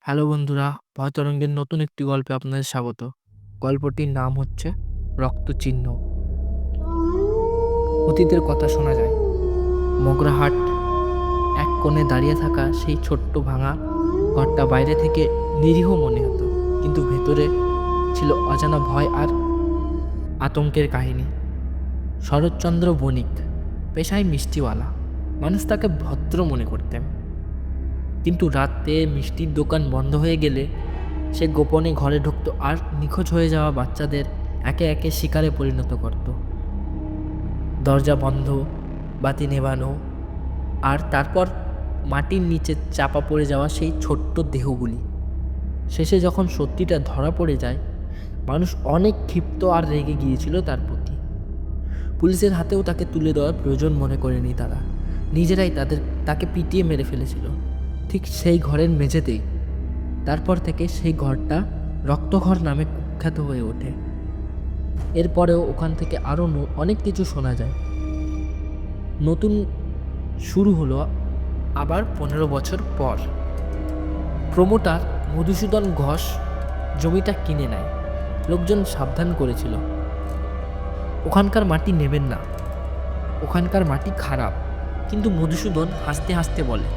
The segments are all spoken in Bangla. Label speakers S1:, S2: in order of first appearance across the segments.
S1: হ্যালো বন্ধুরা, ভয়তরঙ্গের নতুন একটি গল্পে আপনাদের স্বাগত। গল্পটির নাম হচ্ছে রক্তচিহ্ন। অতীতের কথা শোনা যায়। মগরাহাট এক কোণে দাঁড়িয়ে থাকা সেই ছোট্ট ভাঙা ঘরটা বাইরে থেকে নিরীহ মনে হতো, কিন্তু ভেতরে ছিল অজানা ভয় আর আতঙ্কের কাহিনী। শরৎচন্দ্র বণিক, পেশায় মিষ্টিওয়ালা। মানুষ তাকে ভদ্র মনে করতেন, কিন্তু রাতে মিষ্টির দোকান বন্ধ হয়ে গেলে সে গোপনে ঘরে ঢুকতো আর নিখোঁজ হয়ে যাওয়া বাচ্চাদের একে একে শিকারে পরিণত করত। দরজা বন্ধ, বাতি নেভানো, আর তারপর মাটির নিচে চাপা পড়ে যাওয়া সেই ছোট্ট দেহগুলি। শেষে যখন সত্যিটা ধরা পড়ে যায়, মানুষ অনেক ক্ষিপ্ত আর রেগে গিয়েছিল তার প্রতি। পুলিশের হাতেও তাকে তুলে দেওয়ার প্রয়োজন মনে করেনি তারা, নিজেরাই তাকে পিটিয়ে মেরে ফেলেছিল, ঠিক সেই ঘরের মেঝেতেই। তারপর থেকে সেই ঘরটা রক্তঘর নামে কুখ্যাত হয়ে ওঠে। এরপরেও ওখান থেকে আরও অনেক কিছু শোনা যায়। নতুন শুরু হলো আবার 15 বছর পর। প্রমোটার মধুসূদন ঘোষ জমিটা কিনে নেয়। লোকজন সাবধান করেছিল, ওখানকার মাটি নেবেন না, ওখানকার মাটি খারাপ। কিন্তু মধুসূদন হাসতে হাসতে বলে,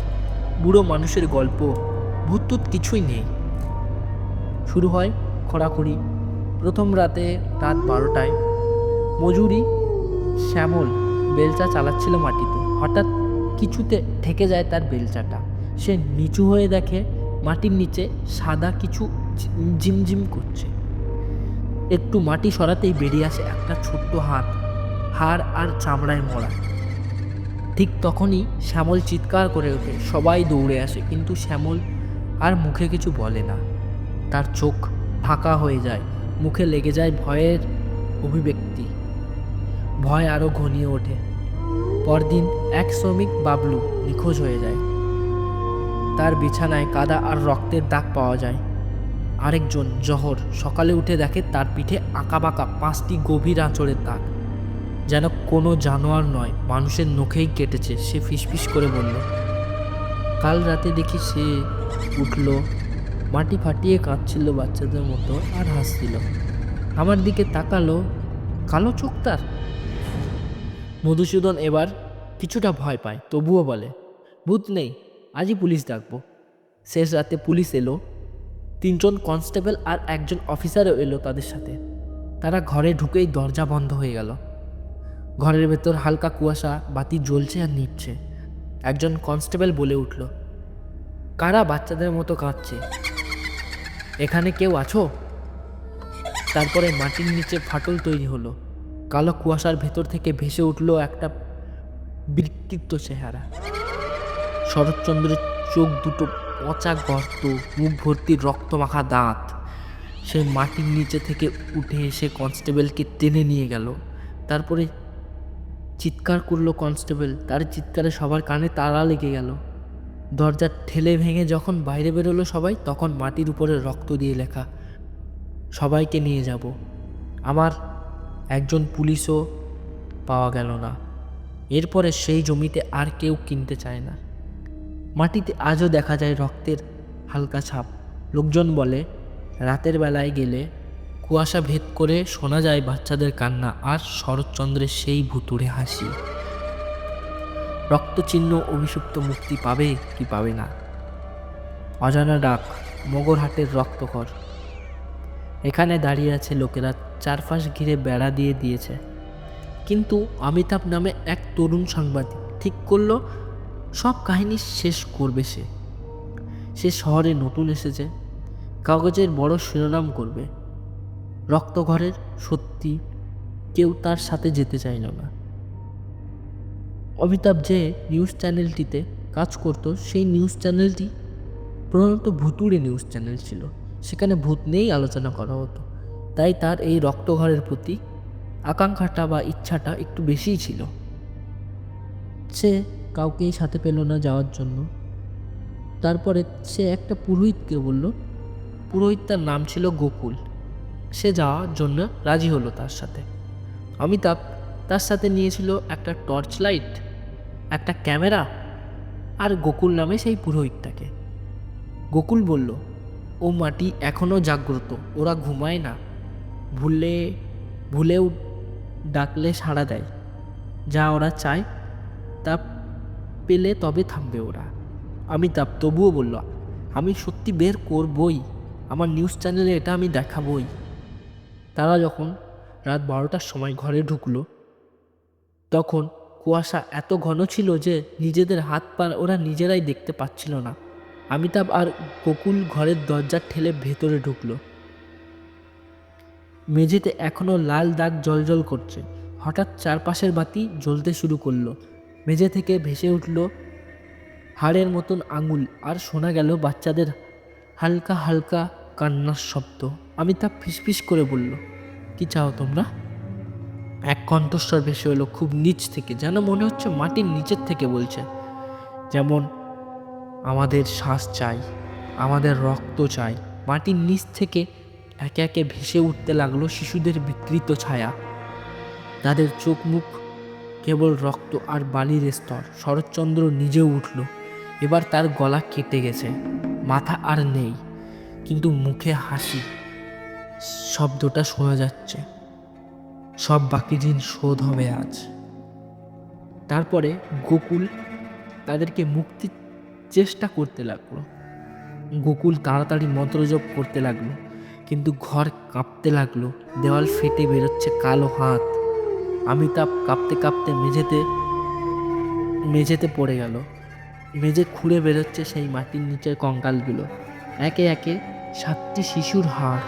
S1: বুড়ো মানুষের গল্প, ভূত কিছুই নেই। শুরু হয় খোঁড়াখুড়ি। প্রথম রাত 12টায় মজুরি শ্যামল বেলচা চালাচ্ছিল মাটিতে। হঠাৎ কিছুতে ঠেকে যায় তার বেলচাটা। সে নিচু হয়ে দেখে মাটির নিচে সাদা কিছু ঝিমঝিম করছে। একটু মাটি সরাতেই বেরিয়ে আসে একটা ছোট্ট হাত, হাড় আর চামড়ায় মোড়া। ঠিক তখনই শ্যামল চিৎকার করে ওঠে। সবাই দৌড়ে আসে, কিন্তু শ্যামল আর মুখে কিছু বলে না। তার চোখ ফাঁকা হয়ে যায়, মুখে লেগে যায় ভয়ের অভিব্যক্তি। ভয় আরও ঘনিয়ে ওঠে। পরদিন এক শ্রমিক বাবলু নিখোঁজ হয়ে যায়। তার বিছানায় কাদা আর রক্তের দাগ পাওয়া যায়। আরেকজন জহর সকালে উঠে দেখে তার পিঠে আঁকাবাঁকা 5টি গভীর আঁচড়ের দাগ, যেন কোনো জানোয়ার নয়, মানুষের নখেই কেটেছে। সে ফিসফিস করে বলল, কাল রাতে দেখি সে উঠল, মাটি ফাটিয়ে কাঁদছিল বাচ্চাদের মতো আর হাসছিল। আমার দিকে তাকালো, কালো চোখ তার। মধুসূদন এবার কিছুটা ভয় পায়, তবুও বলে, ভূত নেই, আজই পুলিশ ডাকবো। শেষ রাতে পুলিশ এলো। 3জন কনস্টেবল আর একজন অফিসারও এলো তাদের সাথে। তারা ঘরে ঢুকেই দরজা বন্ধ হয়ে গেল। ঘরের ভেতর হালকা কুয়াশা, বাতি জ্বলছে আর নিভছে। একজন কনস্টেবল বলে উঠল, কারা বাচ্চাদের মতো কাঁদছে? এখানে কেউ আছো? তারপরে মাটির নিচে ফাটল তৈরি হলো। কালো কুয়াশার ভেতর থেকে ভেসে উঠল একটা বিকৃত চেহারা। শরৎচন্দ্রের চোখ দুটো পচা গর্ত, মুখ ভর্তি রক্তমাখা দাঁত। সে মাটির নিচে থেকে উঠে এসে কনস্টেবলকে টেনে নিয়ে গেল। তারপরে চিৎকার করলো কনস্টেবল। তার চিৎকারে সবার কানে তালা লেগে গেল। দরজা ঠেলে ভেঙে যখন বাইরে বেরোলো সবাই, তখন মাটির উপরে রক্ত দিয়ে লেখা, সবাইকে নিয়ে যাব। আমার একজন পুলিশও পাওয়া গেল না। এরপরে সেই জমিতে আর কেউ কিনতে চায় না। মাটিতে আজও দেখা যায় রক্তের হালকা ছাপ। লোকজন বলে, রাতের বেলায় গেলে কুয়াশা ভেদ করে শোনা যায় বাচ্চাদের কান্না আর শরৎচন্দ্রের সেই ভুতুড়ে হাসি। রক্তচিহ্ন অভিশপ্ত মুক্তি পাবে কি পাবে না? অজানা ডাক, মগরহাটের রক্তঘর। এখানে দাঁড়িয়ে আছে লোকেরা, চারপাশ ঘিরে বেড়া দিয়ে দিয়েছে। কিন্তু অমিতাভ নামে এক তরুণ সাংবাদিক ঠিক করলো সব কাহিনী শেষ করবে। সে শহরে নতুন এসেছে, কাগজের বড় শিরোনাম করবে। রক্তঘরের সত্যি কেউ তার সাথে যেতে চাইল না। অমিতাভ যে নিউজ চ্যানেলটিতে কাজ করত, সেই নিউজ চ্যানেলটি প্রধানত ভুতুড়ে নিউজ চ্যানেল ছিল। সেখানে ভূত নিয়েই আলোচনা করা হতো। তাই তার এই রক্তঘরের প্রতি আকাঙ্ক্ষাটা বা ইচ্ছাটা একটু বেশিই ছিল। সে কাউকেই সাথে পেল না যাওয়ার জন্য। তারপরে সে একটা পুরোহিতকে বলল। পুরোহিত, তার নাম ছিল গোকুল। সে যাওয়ার জন্য রাজি হলো তার সাথে। অমিতাভ তার সাথে নিয়েছিল একটা টর্চ লাইট, একটা ক্যামেরা আর গোকুল নামে সেই পুরোহিতটাকে। গোকুল বলল, ও মাটি এখনও জাগ্রত, ওরা ঘুমায় না। ভুলেও ডাকলে সাড়া দেয়। যা ওরা চায় তা পেলে তবে থামবে ওরা। অমিতাভ তবুও বলল, আমি সত্যি বের করবই, আমার নিউজ চ্যানেলে এটা আমি দেখাবই। তারা যখন রাত 12টার সময় ঘরে ঢুকলো, তখন কুয়াশা এত ঘন ছিল যে নিজেদের হাত পা ওরা নিজেরাই দেখতে পাচ্ছিল না। অমিতাভ আর গোকুল ঘরের দরজা ঠেলে ভেতরে ঢুকলো। মেঝেতে এখনো লাল দাগ জ্বলজ্বল করছে। হঠাৎ চারপাশের বাতি জ্বলতে শুরু করলো। মেঝে থেকে ভেসে উঠল হাড়ের মতন আঙুল, আর শোনা গেল বাচ্চাদের হালকা হালকা কান্নার শব্দ। অমিতাভ ফিসফিস করে বলল, কি চাও তোমরা? এক কণ্ঠস্বর ভেসে এলো খুব নিচ থেকে, যেন মনে হচ্ছে মাটির নিচের থেকে বলছে। যেমন আমাদের শ্বাস চাই, আমাদের রক্ত চাই। মাটির নিচ থেকে একে একে ভেসে উঠতে লাগলো শিশুদের বিকৃত ছায়া। তাদের চোখ মুখ কেবল রক্ত আর বালির স্তর। শরৎচন্দ্র নিজেও উঠল। এবার তার গলা কেটে গেছে, মাথা আর নেই, কিন্তু মুখে হাসি। শব্দটা শোনা যাচ্ছে, সব বাকি দিন শোধ হবে আজ। তারপরে গোকুল তাদেরকে মুক্তির চেষ্টা করতে লাগলো। গোকুল তাড়াতাড়ি মন্ত্রজপ করতে লাগলো, কিন্তু ঘর কাঁপতে লাগলো। দেওয়াল ফেটে বেরোচ্ছে কালো হাত। অমিতাভ কাঁপতে কাঁপতে মেঝেতে পড়ে গেল। মেঝে খুঁড়ে বেরোচ্ছে সেই মাটির নিচের কঙ্কালগুলো, একে একে 7টি শিশুর হাড়।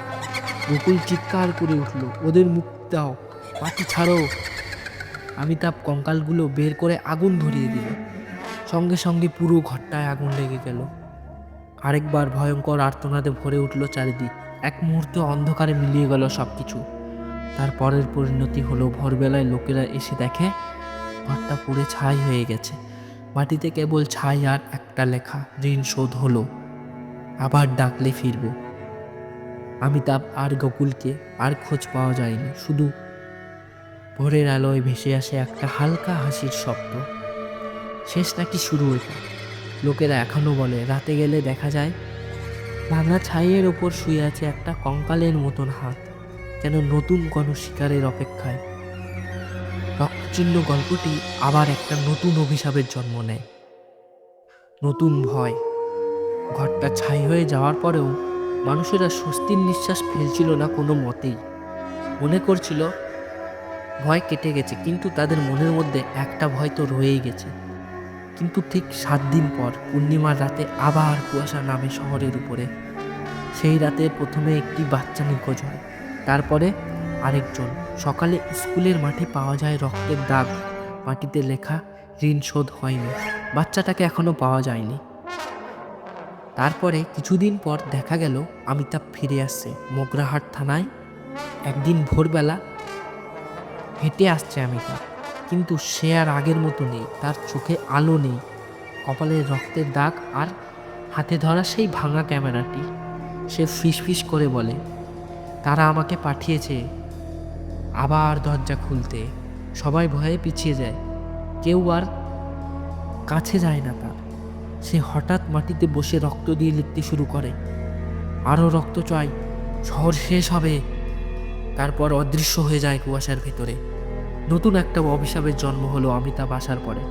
S1: গোকুল চিৎকার করে উঠল, ওদের মুক্তি দাও, মাটি ছাড়ো। অমিতাভ কঙ্কালগুলো বের করে আগুন ধরিয়ে দিল। সঙ্গে সঙ্গে পুরো ঘরটায় আগুন লেগে গেল। আরেকবার ভয়ঙ্কর আর্তনাদে ভরে উঠল চারিদিক। এক মুহূর্তে অন্ধকারে মিলিয়ে গেল সব কিছু। তারপরের পরিণতি হলো, ভোরবেলায় লোকেরা এসে দেখে ঘরটা পুড়ে ছাই হয়ে গেছে। মাটিতে কেবল ছাই আর একটা লেখা, ঋণ শোধ হলো, আবার ডাকলে ফিরব। অমিতাভ আর গোকুলকে আর খোঁজ পাওয়া যায়নি। শুধু ভোরের আলোয় ভেসে আসে একটা হালকা হাসির শব্দ। শেষ নাকি শুরু হইত, লোকেরা এখনো বলে। রাতে গেলে দেখা যায় ভাঙা ছাইয়ের ওপর শুয়ে আছে একটা কঙ্কালের মতন হাত, যেন নতুন কোনো শিকারের অপেক্ষায়। রক্তচিহ্ন গল্পটি আবার একটা নতুন অভিশাপের জন্ম নেয়, নতুন ভয়। ঘরটা ছাই হয়ে যাওয়ার পরেও মানুষেরা স্বস্তির নিঃশ্বাস ফেলছিল না কোনো মতেই। মনে করছিল ভয় কেটে গেছে, কিন্তু তাদের মনের মধ্যে একটা ভয় তো রয়েই গেছে। কিন্তু ঠিক 7 দিন পর পূর্ণিমার রাতে আবার কুয়াশা নামে শহরের উপরে। সেই রাতে প্রথমে একটি বাচ্চা নিখোঁজ হয়, তারপরে আরেকজন। সকালে স্কুলের মাঠে পাওয়া যায় রক্তের দাগ, মাটিতে লেখা, ঋণ শোধ হয়নি। বাচ্চাটাকে এখনো পাওয়া যায়নি। তারপরে কিছুদিন পর দেখা গেল অমিতাভ ফিরে আসছে মোগরাহাট থানায়। একদিন ভোরবেলা হেঁটে আসছে অমিতাভ, কিন্তু সে আর আগের মতো নেই। তার চোখে আলো নেই, কপালে রক্তের দাগ, আর হাতে ধরা সেই ভাঙা ক্যামেরাটি। সে ফিসফিস করে বলে, তারা আমাকে পাঠিয়েছে আবার দরজা খুলতে। সবাই ভয়ে পিছিয়ে যায়, কেউ আর কাছে যায় না তার। সে হঠাৎ মাটিতে বসে রক্ত দিয়ে লিখতে শুরু করে, আরও রক্ত চাই, শহর শেষ হবে। তারপর অদৃশ্য হয়ে যায় কুয়াশার ভেতরে। নতুন একটা অভিশাপের জন্ম হলো অমিতাভ আসার পরে।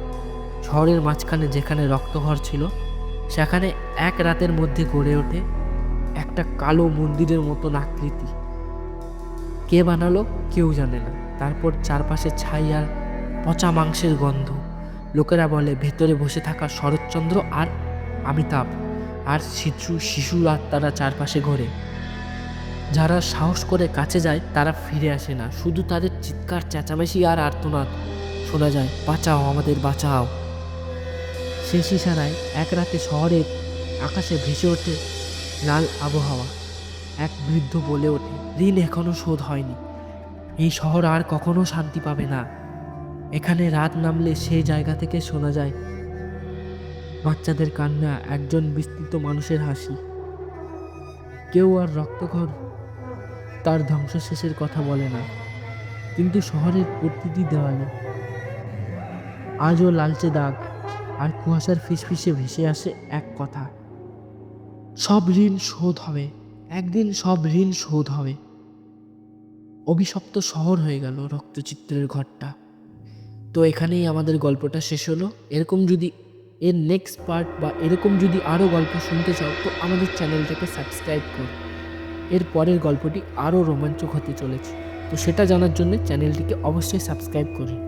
S1: শহরের মাঝখানে যেখানে রক্তঘর ছিল, সেখানে এক রাতের মধ্যে গড়ে ওঠে একটা কালো মন্দিরের মতন আকৃতি। কে বানালো কেউ জানে না। তারপর চারপাশে ছাই আর পচা মাংসের গন্ধ। লোকেরা বলে ভেতরে বসে থাকা শরৎচন্দ্র আর অমিতাভ আর শিশু আত্মারা চারপাশে ঘোরে। যারা সাহস করে কাছে যায় তারা ফিরে আসে না, শুধু তাদের চিৎকার, চেঁচামেচি আর আর্তনাদ শোনা যায়, বাঁচাও, আমাদের বাঁচাও। শেষ ইশারায় এক রাতে শহরের আকাশে ভেসে ওঠে লাল আবহাওয়া। এক বৃদ্ধ বলে ওঠে, ঋণ এখনো শোধ হয়নি, এই শহর আর কখনো শান্তি পাবে না। এখানে রাত নামলে সেই জায়গা থেকে শোনা যায় বাচ্চাদের কান্না, একজন বিস্তৃত মানুষের হাসি। কেউ আর রক্তঘর তার ধ্বংস শেষের কথা বলে না, কিন্তু শহরের প্রতিটি দেওয়ালে আজও লালচে দাগ আর কুয়াশার ফিসফিসে ভেসে আসে এক কথা, সব ঋণ শোধ হবে, একদিন সব ঋণ শোধ হবে। অভিশপ্ত শহর হয়ে গেল রক্তচিত্রের ঘরটা। তো এখানেই আমাদের গল্পটা শেষ হলো। এরকম যদি এর নেক্সট পার্ট বা এরকম যদি আরও গল্প শুনতে চাও তো আমাদের চ্যানেলটাকে সাবস্ক্রাইব করো। এর পরের গল্পটি আরও রোমাঞ্চক হতে চলেছে, তো সেটা জানার জন্য চ্যানেলটিকে অবশ্যই সাবস্ক্রাইব করুন।